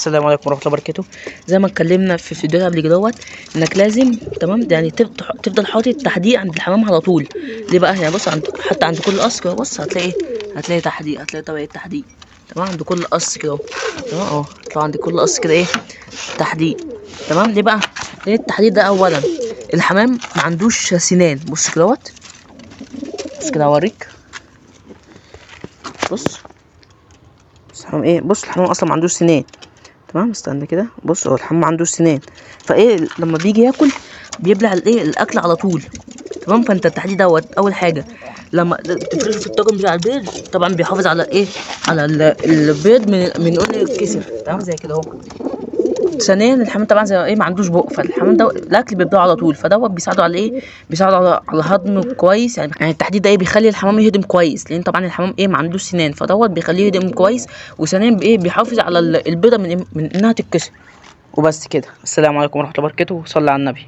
السلام عليكم ورحمه الله وبركاته. زي ما اتكلمنا في فيديوهات قبل كده انك لازم تمام يعني تفضل حاطط التحديق عند الحمام على طول. ليه بقى؟ يعني بص حتى عند كل قص كده، بص هتلاقي تحديق، هتلاقي طبقه تحديق تمام عند كل قص كده تمام اهو. هتلاقي عند كل قص كده تحديق تمام. ليه بقى؟ ليه التحديق ده؟ اولا الحمام ما عندوش سنان. بص كده بص كده هوريك. بص الحمام بص الحمام اصلا ما عندوش سنان تمام. استنى كده، بص هو الحمام ما عندوش سنان، لما بيجي ياكل بيبلع الاكل على طول تمام. فانت التحديد دوت اول حاجه لما تفرشه في الطاجن بتاع البيض، طبعا بيحافظ على على البيض من انه يتكسر تمام زي كده اهو. ثانيا الحمام طبعا زي ما عندوش بق، فالحمام ده الاكل بيبلعه على طول، فدوت بيساعده على بيساعده على هضم كويس. يعني التحديد ده بيخلي الحمام يهضم كويس، لان طبعا الحمام ما عندوش سنان، فدوت بيخليه يهضم كويس. وثانيا بيحافظ على البيضه من انها تتكسر. وبس كده. السلام عليكم ورحمه الله وبركاته. صلى على النبي.